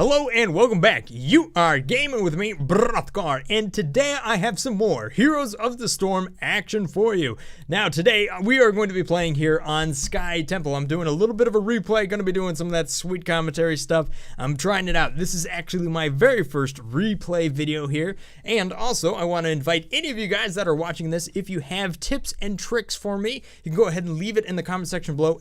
Hello and welcome back. You are gaming with me, Brothgar, and today I have some more Heroes of the Storm action for you. Now today we are going to be playing here on Sky Temple. I'm doing a little bit of a replay, going to be doing some of that sweet commentary stuff. I'm trying it out. This is actually my very first replay video here, and also I want to invite any of you guys that are watching this, if you have tips and tricks for me, you can go ahead and leave it in the comment section below.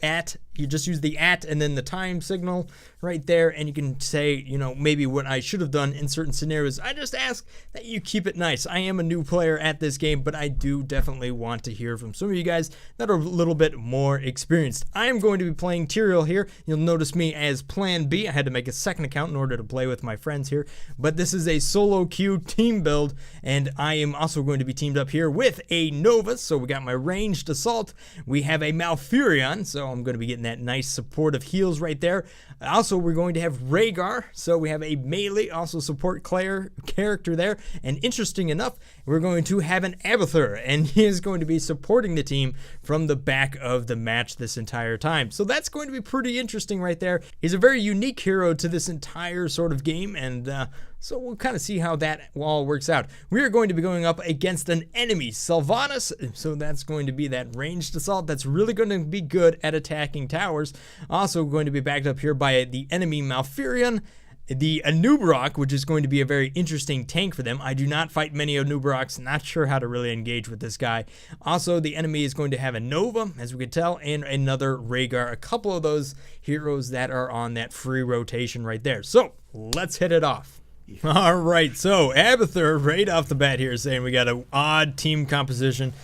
You just use the @ and then the time signal right there, and you can say, you know, maybe what I should have done in certain scenarios. I just ask that you keep it nice. I am a new player at this game, but I do definitely want to hear from some of you guys that are a little bit more experienced. I am going to be playing Tyrael here. You'll notice me as Plan B. I had to make a second account in order to play with my friends here, but this is a solo queue team build, and I am also going to be teamed up here with a Nova. So we got my ranged assault. We have a Malfurion, so I'm going to be getting that nice supportive heals right there. Also, we're going to have Rhaegar, so we have a melee, also support character there. And interesting enough, we're going to have an Abathur, and he is going to be supporting the team from the back of the match this entire time. So that's going to be pretty interesting right there. He's a very unique hero to this entire sort of game, and so we'll kind of see how that all works out. We are going to be going up against an enemy, Sylvanas, so that's going to be that ranged assault that's really going to be good at attacking towers. Also going to be backed up here by the enemy Malfurion, the Anub'arak, which is going to be a very interesting tank for them. I do not fight many Anub'araks, not sure how to really engage with this guy. Also, the enemy is going to have a Nova, as we could tell, and another Rhaegar, a couple of those heroes that are on that free rotation right there. So, let's hit it off. Alright, so Abathur right off the bat here saying we got an odd team composition.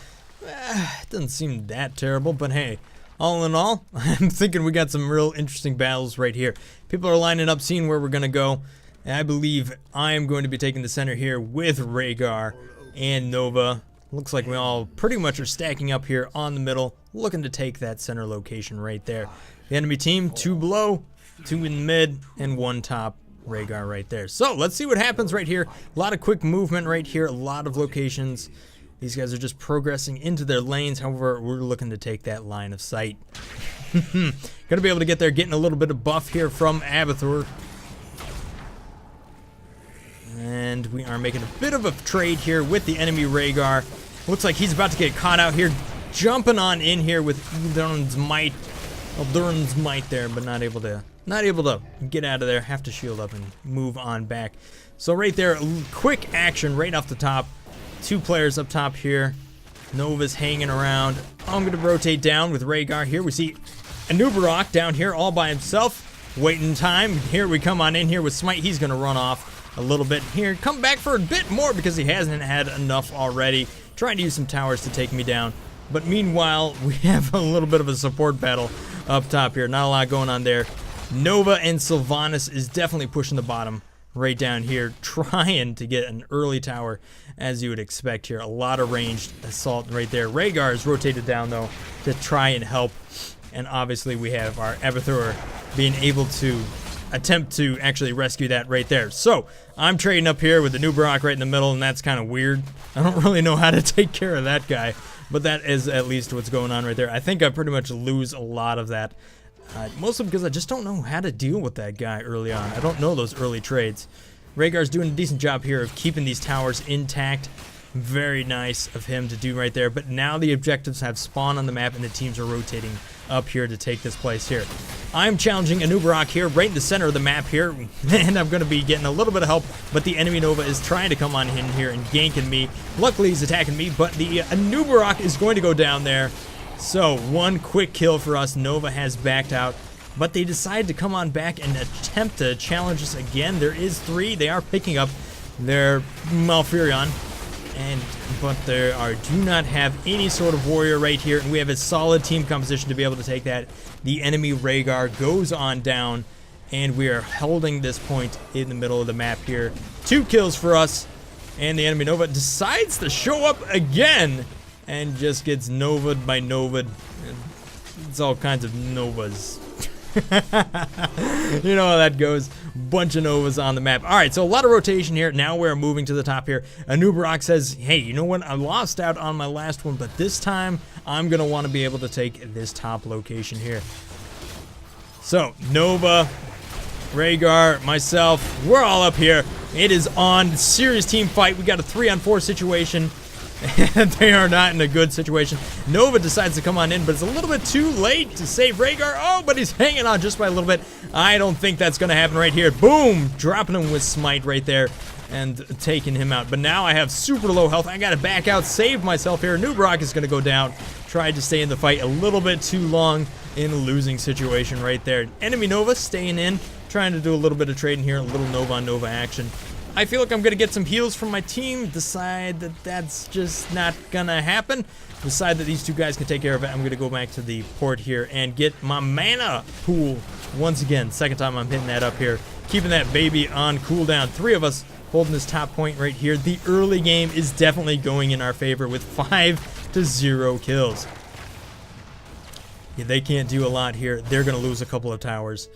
It doesn't seem that terrible, but hey, all in all, I'm thinking we got some real interesting battles right here. People are lining up, seeing where we're going to go. And I believe I am going to be taking the center here with Rhaegar and Nova. Looks like we all pretty much are stacking up here on the middle, looking to take that center location right there. The enemy team, 2 below, 2 in mid, and 1 top. Rhaegar right there. So let's see what happens right here. A lot of quick movement right here, a lot of locations. These guys are just progressing into their lanes. However, we're looking to take that line of sight. Gonna be able to get there, getting a little bit of buff here from Abathur. And we are making a bit of a trade here with the enemy Rhaegar. Looks like he's about to get caught out here, jumping on in here with Eldarin's might. Eldarin's might there, but not able to get out of there. Have to shield up and move on back. So right there, quick action right off the top. 2 players up top here. Nova's hanging around. I'm going to rotate down with Rhaegar here. We see Anub'arak down here all by himself. Waiting time. Here we come on in here with Smite. He's going to run off a little bit here. Come back for a bit more because he hasn't had enough already. Trying to use some towers to take me down. But meanwhile, we have a little bit of a support battle up top here. Not a lot going on there. Nova and Sylvanas is definitely pushing the bottom right down here, trying to get an early tower, as you would expect here. A lot of ranged assault right there. Rhaegar is rotated down, though, to try and help. And obviously, we have our Abathur being able to attempt to actually rescue that right there. So, I'm trading up here with the Anub'arak right in the middle, and that's kind of weird. I don't really know how to take care of that guy, but that is at least what's going on right there. I think I pretty much lose a lot of that. Mostly because I just don't know how to deal with that guy early on. I don't know those early trades. Rhaegar's doing a decent job here of keeping these towers intact. Very nice of him to do right there. But now the objectives have spawned on the map and the teams are rotating up here to take this place here. I'm challenging Anub'arak here right in the center of the map here. And I'm going to be getting a little bit of help. But the enemy Nova is trying to come on in here and ganking me. Luckily he's attacking me. But the Anub'arak is going to go down there. So, 1 quick kill for us. Nova has backed out, but they decide to come on back and attempt to challenge us again. There is 3. They are picking up their Malfurion, but they do not have any sort of warrior right here, and we have a solid team composition to be able to take that. The enemy Rhaegar goes on down, and we are holding this point in the middle of the map here. 2 kills for us, and the enemy Nova decides to show up again. And just gets Nova'd by Nova'd. It's all kinds of Novas. You know how that goes. Bunch of Novas on the map. Alright, so a lot of rotation here. Now we're moving to the top here. Anub'arak says, hey, you know what? I lost out on my last one, but this time I'm going to want to be able to take this top location here. So, Nova Rhaegar, myself, we're all up here. It is on. Serious team fight. We got a 3-on-4 situation. And they are not in a good situation. Nova decides to come on in, but it's a little bit too late to save Rhaegar. Oh, but he's hanging on just by a little bit. I don't think that's going to happen right here. Boom! Dropping him with Smite right there and taking him out. But now I have super low health. I got to back out, save myself here. Brock is going to go down. Tried to stay in the fight a little bit too long in a losing situation right there. Enemy Nova staying in, trying to do a little bit of trading here, a little Nova on Nova action. I feel like I'm going to get some heals from my team, decide that that's just not going to happen, decide that these two guys can take care of it. I'm going to go back to the port here and get my mana pool once again. Second time I'm hitting that up here, keeping that baby on cooldown. 3 of us holding this top point right here. The early game is definitely going in our favor with 5-0 kills. Yeah, they can't do a lot here. They're going to lose a couple of towers,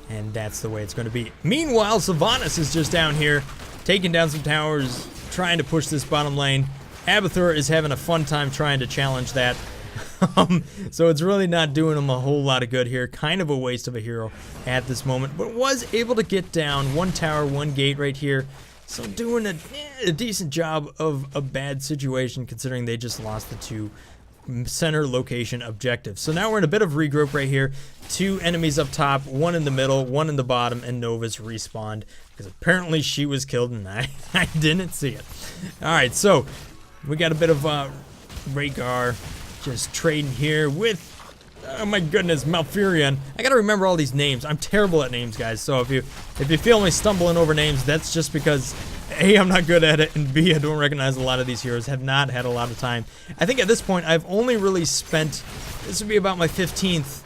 and that's the way it's going to be. Meanwhile, Sylvanas is just down here, taking down some towers, trying to push this bottom lane. Abathur is having a fun time trying to challenge that. So it's really not doing him a whole lot of good here. Kind of a waste of a hero at this moment, but was able to get down 1 tower, 1 gate right here. So doing a decent job of a bad situation considering they just lost the 2 center location objectives. So now we're in a bit of regroup right here. 2 enemies up top, 1 in the middle, 1 in the bottom, and Nova's respawned because apparently she was killed and I didn't see it. Alright, so we got a bit of Rhaegar just trading here with, oh my goodness, Malfurion. I gotta remember all these names. I'm terrible at names, guys, so if you feel me stumbling over names, that's just because A, I'm not good at it, and B, I don't recognize a lot of these heroes, have not had a lot of time. I think at this point, I've only really spent, this would be about my 15th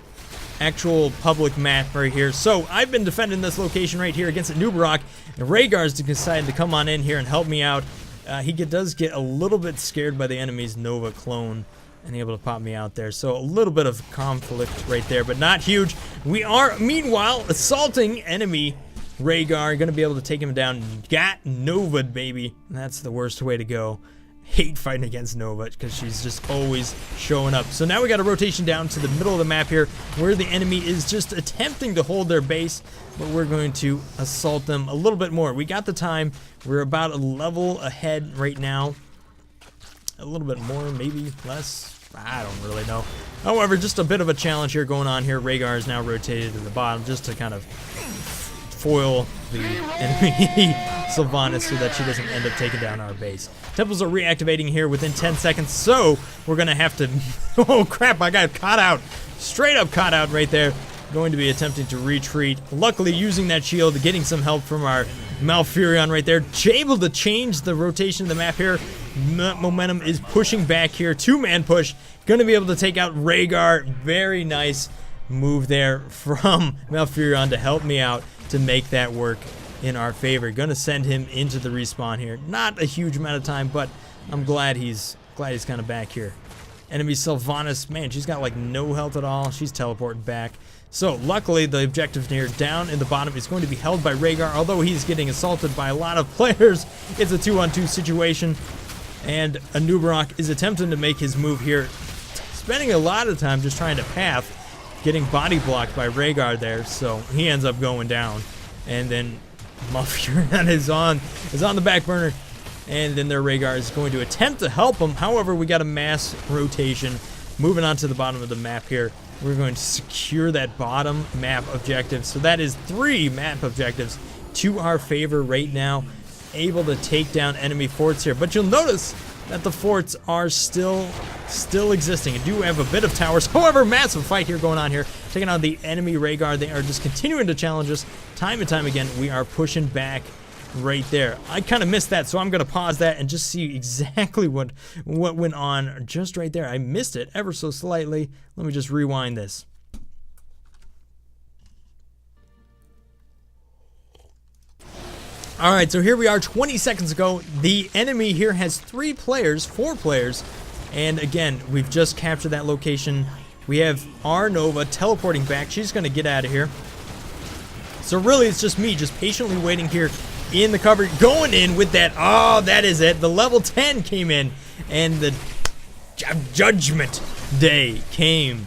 actual public map right here. So I've been defending this location right here against Brock, and Rhaegar's decided to come on in here and help me out. He does get a little bit scared by the enemy's Nova clone and able to pop me out there. So a little bit of conflict right there, but not huge. We are, meanwhile, assaulting enemy Rhaegar, gonna be able to take him down. Got Nova, baby. That's the worst way to go. Hate fighting against Nova because she's just always showing up. So now we got a rotation down to the middle of the map here where the enemy is just attempting to hold their base, but we're going to assault them a little bit more. We got the time. We're about a level ahead right now. A little bit more, maybe less. I don't really know. However, just a bit of a challenge here going on here. Rhaegar is now rotated to the bottom just to kind of foil the enemy Sylvanas so that she doesn't end up taking down our base. Temples are reactivating here within 10 seconds, so we're going to have to... Oh crap, I got caught out. Straight up caught out right there. Going to be attempting to retreat. Luckily using that shield, getting some help from our Malfurion right there. Able to change the rotation of the map here. Momentum is pushing back here. 2-man push. Going to be able to take out Rhaegar. Very nice move there from Malfurion to help me out to make that work in our favor. Going to send him into the respawn here. Not a huge amount of time, but I'm glad he's kind of back here. Enemy Sylvanas, man, she's got like no health at all. She's teleporting back. So luckily the objective near down in the bottom is going to be held by Rhaegar, although he's getting assaulted by a lot of players. It's a 2-on-2 situation, and Brock is attempting to make his move here, spending a lot of time just trying to path, getting body blocked by Rhaegar there, so he ends up going down. And then Malfurion is on the back burner, and then their Rhaegar is going to attempt to help him. However, we got a mass rotation. Moving on to the bottom of the map here, we're going to secure that bottom map objective. So that is 3 map objectives to our favor right now. Able to take down enemy forts here, but you'll notice that the forts are still existing and do have a bit of towers. However, massive fight here going on here, taking on the enemy Rhaegar. They are just continuing to challenge us time and time again. We are pushing back right there. I kind of missed that, so I'm going to pause that and just see exactly what went on just right there. I missed it ever so slightly. Let me just rewind this. Alright, so here we are 20 seconds ago. The enemy here has 4 players, and again, we've just captured that location. We have our Nova teleporting back. She's going to get out of here. So really, it's just me just patiently waiting here in the cover, going in with that. Oh, that is it. The level 10 came in, and the Judgment Day came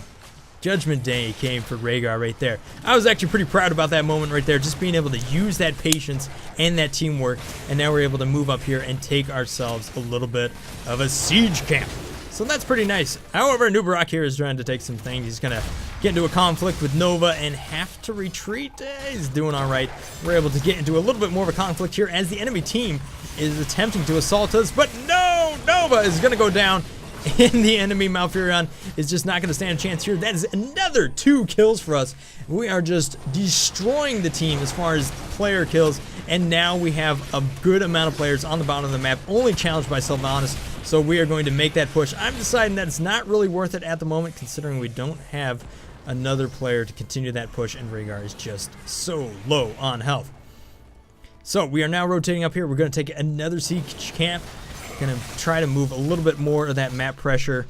Judgment Day came for Rhaegar right there. I was actually pretty proud about that moment right there, just being able to use that patience and that teamwork, and now we're able to move up here and take ourselves a little bit of a siege camp. So that's pretty nice. However, Mr-Brothgar here is trying to take some things. He's going to get into a conflict with Nova and have to retreat. He's doing all right. We're able to get into a little bit more of a conflict here as the enemy team is attempting to assault us, but no! Nova is going to go down. And the enemy Malfurion is just not going to stand a chance here. That is another 2 kills for us. We are just destroying the team as far as player kills. And now we have a good amount of players on the bottom of the map, only challenged by Sylvanas. So we are going to make that push. I'm deciding that it's not really worth it at the moment, considering we don't have another player to continue that push. And Rhaegar is just so low on health. So we are now rotating up here. We're going to take another siege camp. Gonna try to move a little bit more of that map pressure,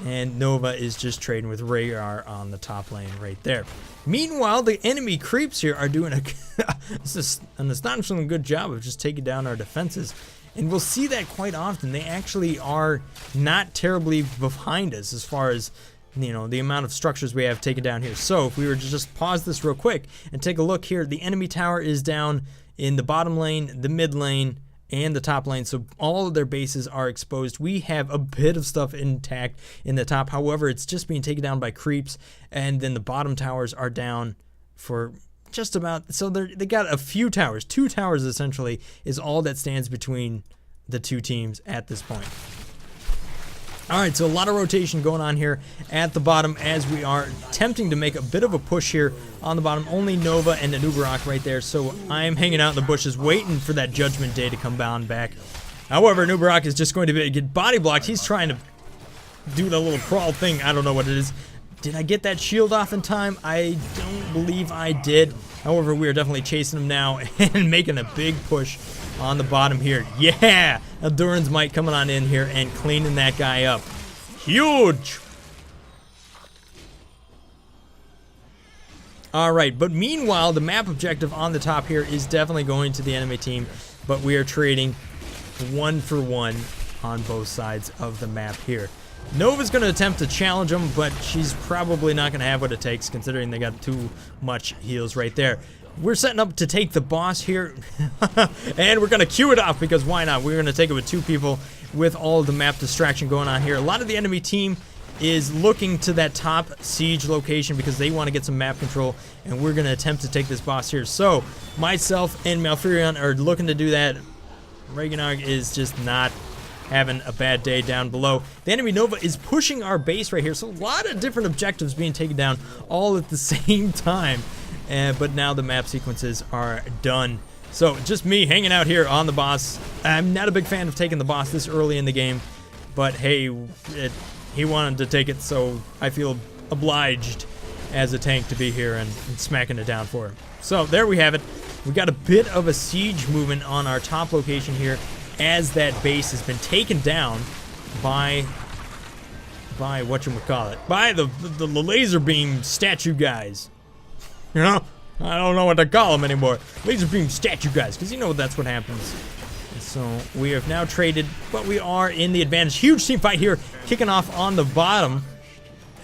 and Nova is just trading with Rhaegar on the top lane right there. Meanwhile, the enemy creeps here are doing an astonishingly good job of just taking down our defenses, and we'll see that quite often. They actually are not terribly behind us as far as, you know, the amount of structures we have taken down here. So if we were to just pause this real quick and take a look here, the enemy tower is down in the bottom lane, the mid lane, and the top lane, so all of their bases are exposed. We have a bit of stuff intact in the top, however, it's just being taken down by creeps, and then the bottom towers are down for just about, so they got a few towers. 2 towers essentially is all that stands between the 2 teams at this point. Alright, so a lot of rotation going on here at the bottom as we are attempting to make a bit of a push here on the bottom. Only Nova and Mr-Brothgar right there, so I'm hanging out in the bushes waiting for that Judgment Day to come down back. However, Mr-Brothgar is just going to get body blocked. He's trying to do the little crawl thing. I don't know what it is. Did I get that shield off in time? I don't believe I did. However, we are definitely chasing him now and making a big push on the bottom here. Yeah! Durin's Might coming on in here and cleaning that guy up. Huge! Alright, but meanwhile, the map objective on the top here is definitely going to the enemy team, but we are trading 1 for 1 on both sides of the map here. Nova's going to attempt to challenge him, but she's probably not going to have what it takes, considering they got too much heals right there. We're setting up to take the boss here, and we're going to queue it off, because why not? We're going to take it with 2 people with all of the map distraction going on here. A lot of the enemy team is looking to that top siege location because they want to get some map control, and we're going to attempt to take this boss here. So, myself and Malfurion are looking to do that. Rhaegar is just not having a bad day down below. The enemy Nova is pushing our base right here, so a lot of different objectives being taken down all at the same time. But now the map sequences are done. So just me hanging out here on the boss. I'm not a big fan of taking the boss this early in the game, but hey, he wanted to take it, so I feel obliged as a tank to be here and smacking it down for him. So there we have it. We got a bit of a siege movement on our top location here, as that base has been taken down by whatchamacallit, by the laser beam statue guys. You know, I don't know what to call them anymore. Laser beam statue guys, because you know that's what happens. And so we have now traded, but we are in the advantage. Huge team fight here, kicking off on the bottom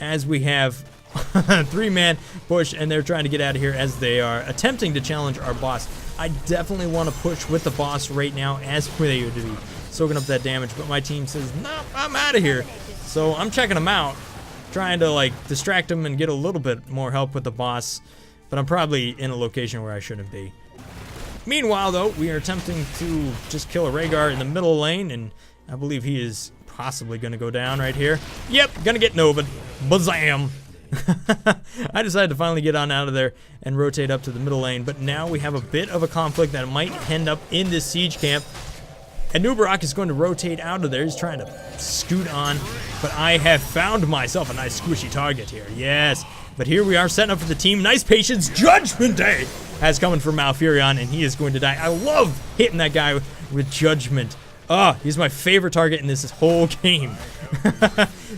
as we have 3-man push, and they're trying to get out of here as they are attempting to challenge our boss. I definitely want to push with the boss right now as they would be soaking up that damage, but my team says, no, I'm out of here. So I'm checking them out, trying to like distract them and get a little bit more help with the boss, but I'm probably in a location where I shouldn't be. Meanwhile, though, we are attempting to just kill a Rhaegar in the middle lane, and I believe he is possibly going to go down right here. Yep, gonna get Nova. Bazam! I decided to finally get on out of there and rotate up to the middle lane, but now we have a bit of a conflict that might end up in this siege camp. And Mr-Brothgar is going to rotate out of there. He's trying to scoot on, but I have found myself a nice squishy target here. Yes, but here we are setting up for the team. Nice patience. Judgment Day has coming for Malfurion, and he is going to die. I love hitting that guy with Judgment. He's my favorite target in this whole game.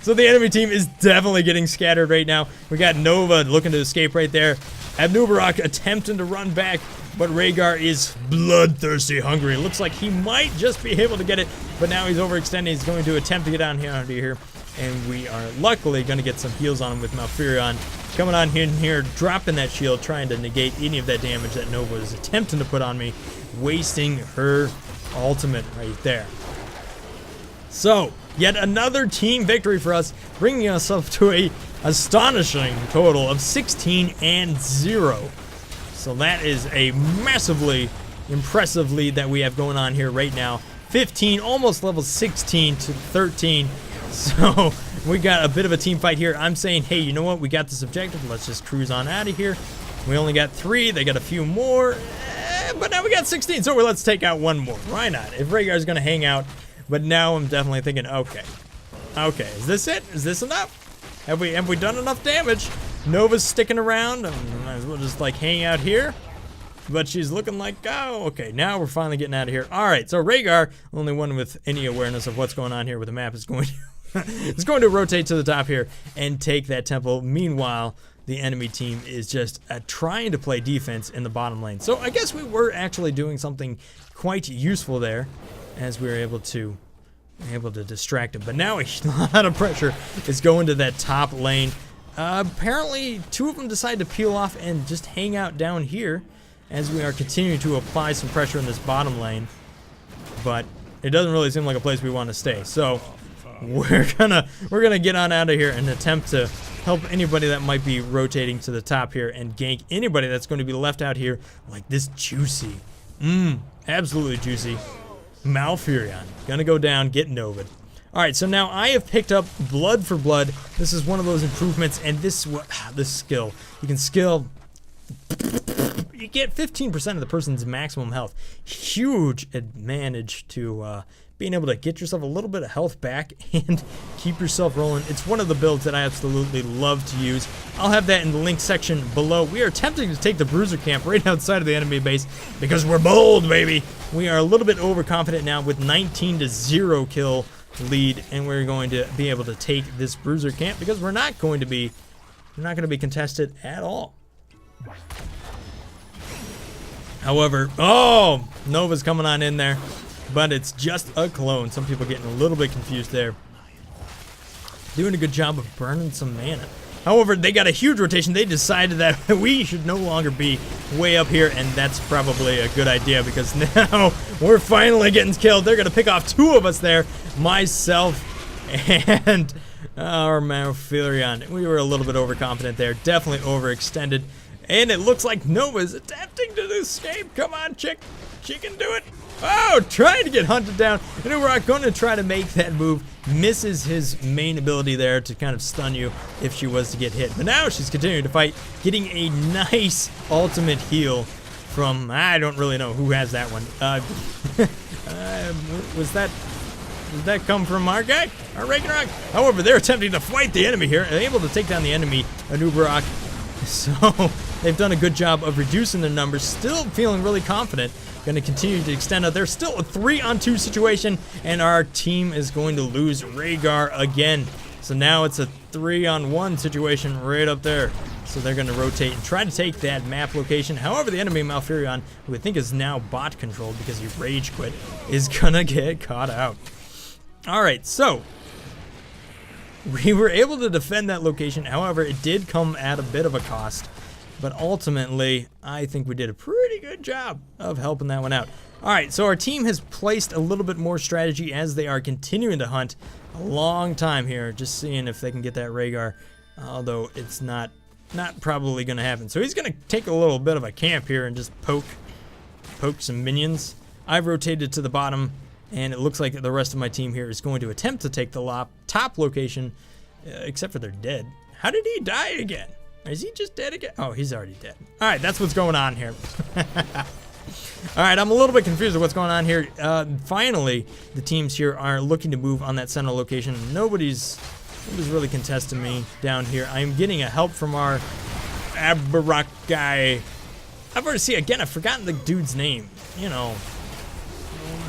So the enemy team is definitely getting scattered right now. We got Nova looking to escape right there. Mr-Brothgar attempting to run back, but Rhaegar is bloodthirsty hungry. It looks like he might just be able to get it, but now he's overextending. He's going to attempt to get down here. And we are luckily going to get some heals on him with Malfurion. Coming on here, dropping that shield, trying to negate any of that damage that Nova is attempting to put on me. Wasting her ultimate right there. So, yet another team victory for us, bringing us up to a astonishing total of 16-0. So that is a massively impressive lead that we have going on here right now. 15, almost level 16 to 13. So we got a bit of a team fight here. I'm saying, hey, you know what? We got this objective. Let's just cruise on out of here. We only got 3. They got a few more. But now we got 16. So let's take out one more. Why not? If Rhaegar's going to hang out. But now I'm definitely thinking, okay. Okay, is this it? Is this enough? Have we done enough damage? Nova's sticking around. Might as well just like hang out here. But she's looking like, oh, okay, now we're finally getting out of here. All right, so Rhaegar, only one with any awareness of what's going on here with the map, is going to it's going to rotate to the top here and take that temple. Meanwhile, the enemy team is just trying to play defense in the bottom lane. So I guess we were actually doing something quite useful there, as we were able to distract him. But now a lot of pressure is going to that top lane. Apparently, 2 of them decide to peel off and just hang out down here, as we are continuing to apply some pressure in this bottom lane. But it doesn't really seem like a place we want to stay. So we're gonna get on out of here and attempt to help anybody that might be rotating to the top here and gank anybody that's going to be left out here like this juicy, absolutely juicy Malfurion. Gonna go down, get Novid. Alright, so now I have picked up Blood for Blood. This is one of those improvements, and this skill. You can skill. You get 15% of the person's maximum health. Huge advantage to being able to get yourself a little bit of health back and keep yourself rolling. It's one of the builds that I absolutely love to use. I'll have that in the link section below. We are attempting to take the Bruiser camp right outside of the enemy base because we're bold, baby. We are a little bit overconfident now with 19-0 kill lead, and we're going to be able to take this Bruiser camp because we're not going to be contested at all. However, oh, Nova's coming on in there, but it's just a clone. Some people getting a little bit confused there. Doing a good job of burning some mana. However, they got a huge rotation. They decided that we should no longer be way up here, and that's probably a good idea because now we're finally getting killed. They're going to pick off 2 of us there, myself and our Malfurion. We were a little bit overconfident there, definitely overextended. And it looks like Nova's attempting to escape. Come on, chick. She can do it. Oh, trying to get hunted down. And we're going to try to make that move. Misses his main ability there to kind of stun you if she was to get hit. But now she's continuing to fight, getting a nice ultimate heal from, I don't really know who has that one. Did that come from our guy? Our Ragnarok? However, they're attempting to fight the enemy here. They're able to take down the enemy, Anubarak. So they've done a good job of reducing their numbers. Still feeling really confident. Going to continue to extend out. There's still a 3-on-2 situation, and our team is going to lose Rhaegar again. So now it's a 3-on-1 situation right up there. So they're going to rotate and try to take that map location. However, the enemy Malfurion, who I think is now bot controlled because he rage quit, is going to get caught out. All right, so we were able to defend that location. However, it did come at a bit of a cost. But ultimately, I think we did a pretty good job of helping that one out. All right, so our team has placed a little bit more strategy as they are continuing to hunt a long time here, just seeing if they can get that Rhaegar, although it's not probably going to happen. So he's going to take a little bit of a camp here and just poke some minions. I've rotated to the bottom, and it looks like the rest of my team here is going to attempt to take the top location, except for they're dead. How did he die again? Is he just dead again? Oh, he's already dead. All right, that's what's going on here. All right, I'm a little bit confused with what's going on here. Finally, the teams here are looking to move on that center location. Nobody's really contesting me down here. I'm getting a help from our Abarak guy. I've already seen, again, I've forgotten the dude's name. You know,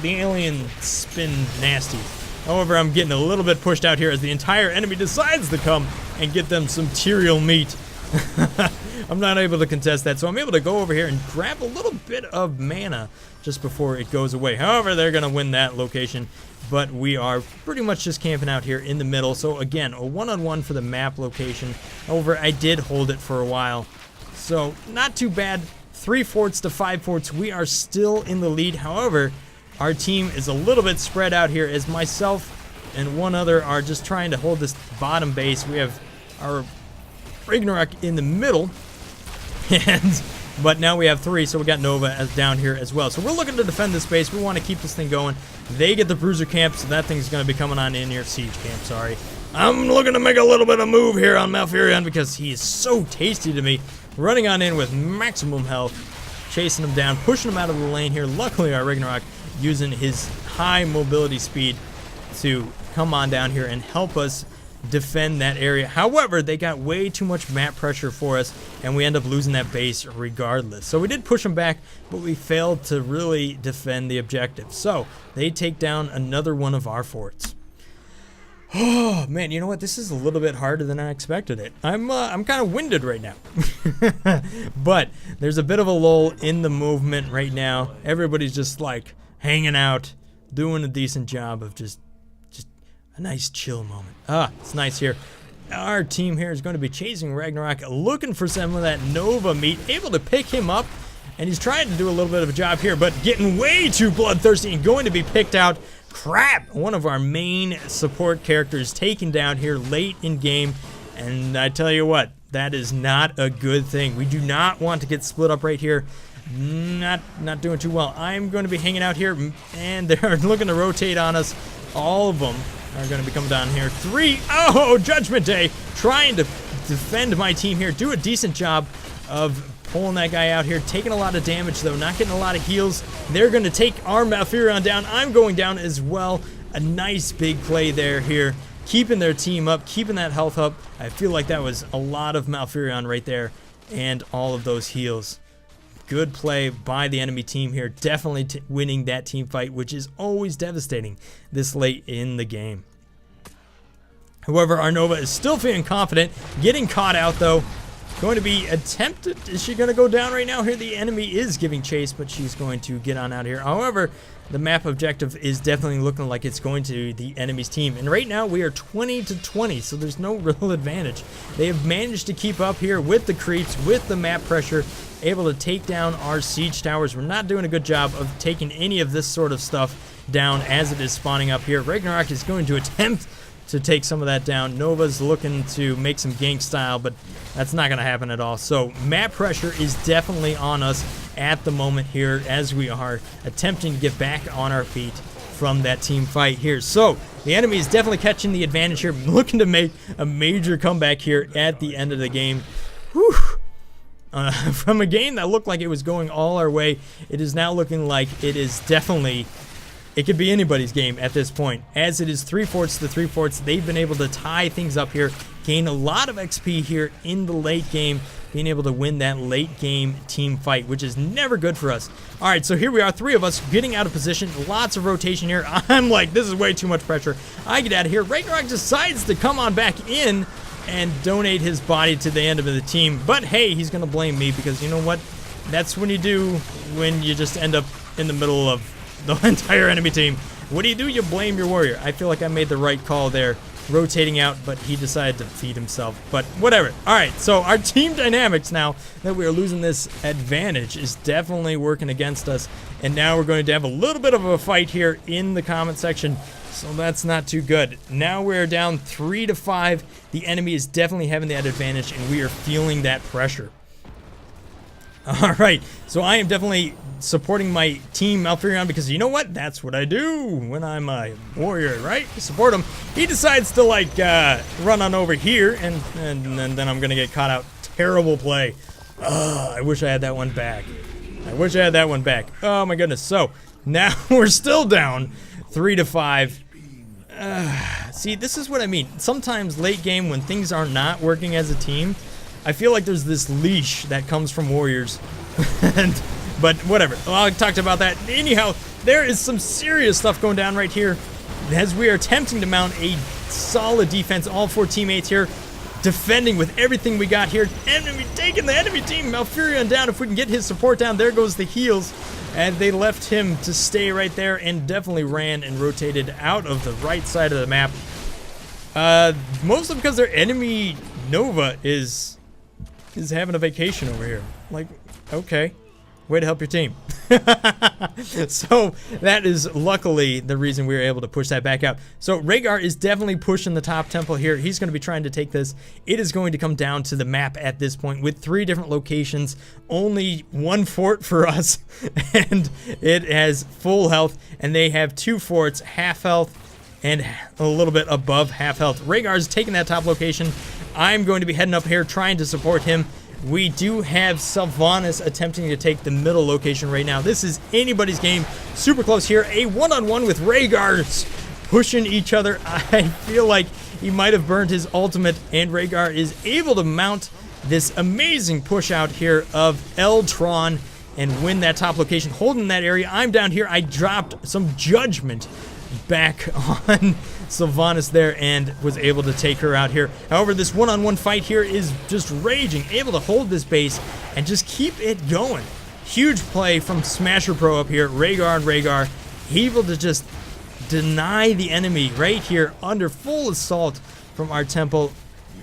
the alien spin nasty. However, I'm getting a little bit pushed out here as the entire enemy decides to come and get them some Tyrael meat. I'm not able to contest that, so I'm able to go over here and grab a little bit of mana just before it goes away. However, they're going to win that location, but we are pretty much just camping out here in the middle. So again, a one-on-one for the map location. However, I did hold it for a while, so not too bad. 3 forts to 5 forts, we are still in the lead. However, our team is a little bit spread out here, as myself and one other are just trying to hold this bottom base. We have our Ragnarok in the middle, but now we have 3, so we got Nova as down here as well. So we're looking to defend this base. We want to keep this thing going. They get the bruiser camp, so that thing's going to be coming on in here. Siege camp, sorry. I'm looking to make a little bit of move here on Malfurion because he is so tasty to me. Running on in with maximum health, chasing him down, pushing him out of the lane here. Luckily, our Ragnarok using his high mobility speed to come on down here and help us defend that area. However, they got way too much map pressure for us, and we end up losing that base regardless. So we did push them back, but we failed to really defend the objective. So they take down another one of our forts. Oh man, you know what? This is a little bit harder than I expected it. I'm kind of winded right now, but there's a bit of a lull in the movement right now. Everybody's just like hanging out, doing a decent job of just a nice chill moment. It's nice here. Our team here is going to be chasing Ragnarok, looking for some of that Nova meat, able to pick him up, and he's trying to do a little bit of a job here, but getting way too bloodthirsty and going to be picked out. Crap! One of our main support characters taken down here late in game, and I tell you what, that is not a good thing. We do not want to get split up right here. Not doing too well. I'm going to be hanging out here, and they're looking to rotate on us. All of them are going to be coming down here. 3, oh, Judgment Day, trying to defend my team here. Do a decent job of pulling that guy out here. Taking a lot of damage, though, not getting a lot of heals. They're going to take our Malfurion down. I'm going down as well. A nice big play there here. Keeping their team up, keeping that health up. I feel like that was a lot of Malfurion right there, and all of those heals. Good play by the enemy team here. Definitely winning that team fight, which is always devastating this late in the game. However, our Nova is still feeling confident. Getting caught out, though. Going to be attempted. Is she going to go down right now? Here the enemy is giving chase, but she's going to get on out here. However, the map objective is definitely looking like it's going to the enemy's team. And right now we are 20 to 20, so there's no real advantage. They have managed to keep up here with the creeps, with the map pressure, able to take down our siege towers. We're not doing a good job of taking any of this sort of stuff down as it is spawning up here. Ragnarok is going to attempt to take some of that down. Nova's looking to make some gank style, but that's not going to happen at all. So map pressure is definitely on us at the moment here as we are attempting to get back on our feet from that team fight here. So the enemy is definitely catching the advantage here, looking to make a major comeback here at the end of the game. Whew. From a game that looked like it was going all our way, it is now looking like it is definitely... It could be anybody's game at this point. As it is 3 forts to 3 forts, they've been able to tie things up here, gain a lot of XP here in the late game, being able to win that late game team fight, which is never good for us. All right, so here we are, 3 of us getting out of position, lots of rotation here. I'm like, this is way too much pressure. I get out of here. Ragnarok decides to come on back in and donate his body to the end of the team. But hey, he's going to blame me because you know what? That's when you do when you just end up in the middle of the entire enemy team. What do? You blame your warrior. I feel like I made the right call there, rotating out, but he decided to feed himself. But whatever. All right, so our team dynamics now that we are losing this advantage is definitely working against us, and now we're going to have a little bit of a fight here in the comment section, so that's not too good. Now we're down 3 to 5. The enemy is definitely having that advantage, and we are feeling that pressure. All right, so I am definitely supporting my team Malfurion because you know what? That's what I do when I'm a warrior, right? Support him. He decides to like run on over here, and then I'm gonna get caught out. Terrible play. I wish I had that one back. I wish I had that one back. Oh my goodness. So now we're still down 3 to 5. See, this is what I mean. Sometimes late game when things are not working as a team, I feel like there's this leash that comes from warriors. But whatever. Well, I talked about that. Anyhow, there is some serious stuff going down right here as we are attempting to mount a solid defense. All 4 teammates here defending with everything we got here. Enemy taking the enemy team. Malfurion down. If we can get his support down, there goes the heals. And they left him to stay right there and definitely ran and rotated out of the right side of the map. Mostly because their enemy Nova is having a vacation over here. Like, okay. Way to help your team. So that is luckily the reason we were able to push that back out. So Rhaegar is definitely pushing the top temple here. He's going to be trying to take this. It is going to come down to the map at this point with 3 different locations. Only 1 fort for us. And it has full health. And they have 2 forts, half health and a little bit above half health. Rhaegar's taking that top location. I'm going to be heading up here trying to support him. We do have Sylvanas attempting to take the middle location right now. This is anybody's game. Super close here. A one-on-one with Rhaegar's pushing each other. I feel like he might have burned his ultimate, and Rhaegar is able to mount this amazing push out here of Eltron and win that top location, holding that area. I'm down here. I dropped some judgment back on Sylvanas there and was able to take her out here. However, this one-on-one fight here is just raging, able to hold this base and just keep it going. Huge play from Smasher Pro up here. Rhaegar, able to just deny the enemy right here under full assault from our temple.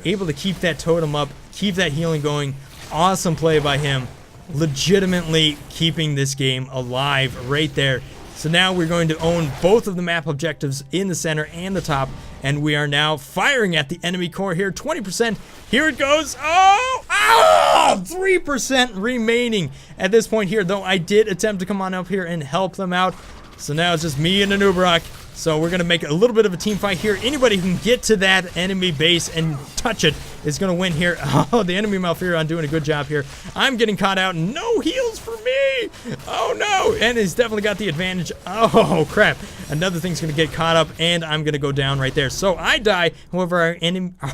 Able to keep that totem up, keep that healing going. Awesome play by him. Legitimately keeping this game alive right there. So now we're going to own both of the map objectives in the center and the top, and we are now firing at the enemy core here. 20%. Here it goes. Oh! 3% remaining at this point here, though I did attempt to come on up here and help them out. So now it's just me and Anubrak. So we're going to make a little bit of a team fight here. Anybody who can get to that enemy base and touch it is going to win here. Oh, the enemy Malfurion doing a good job here. I'm getting caught out. No heals for me. Oh, no. And he's definitely got the advantage. Oh, crap. Another thing's going to get caught up, and I'm going to go down right there. So I die. However,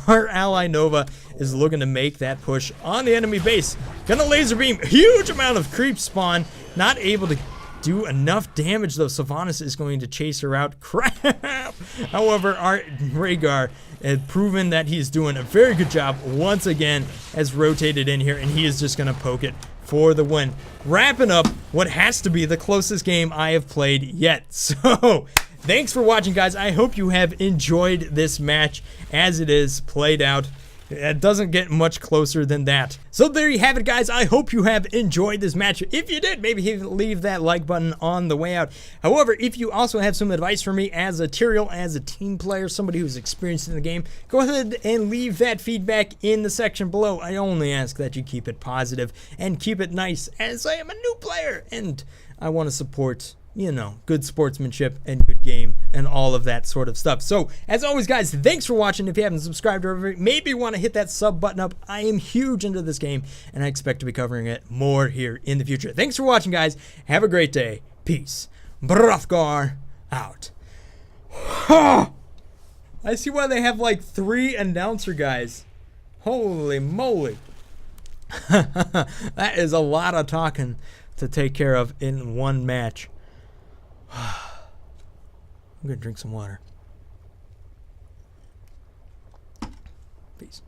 our ally Nova is looking to make that push on the enemy base. Gonna laser beam. Huge amount of creep spawn. Not able to do enough damage, though. Sylvanas is going to chase her out. Crap! However, our Rhaegar has proven that he's doing a very good job once again, has rotated in here, and he is just going to poke it for the win. Wrapping up what has to be the closest game I have played yet. So, thanks for watching, guys. I hope you have enjoyed this match as it is played out. It doesn't get much closer than that. So there you have it, guys. I hope you have enjoyed this match. If you did, maybe leave that like button on the way out. However, if you also have some advice for me as a Tyrael, as a team player, somebody who's experienced in the game, go ahead and leave that feedback in the section below. I only ask that you keep it positive and keep it nice, as I am a new player and I want to support, you know, good sportsmanship and good game and all of that sort of stuff. So, as always, guys, thanks for watching. If you haven't subscribed already, maybe you want to hit that sub button up. I am huge into this game, and I expect to be covering it more here in the future. Thanks for watching, guys. Have a great day. Peace. Brothgar out. I see why they have like 3 announcer guys. Holy moly. That is a lot of talking to take care of in one match. I'm gonna drink some water. Peace.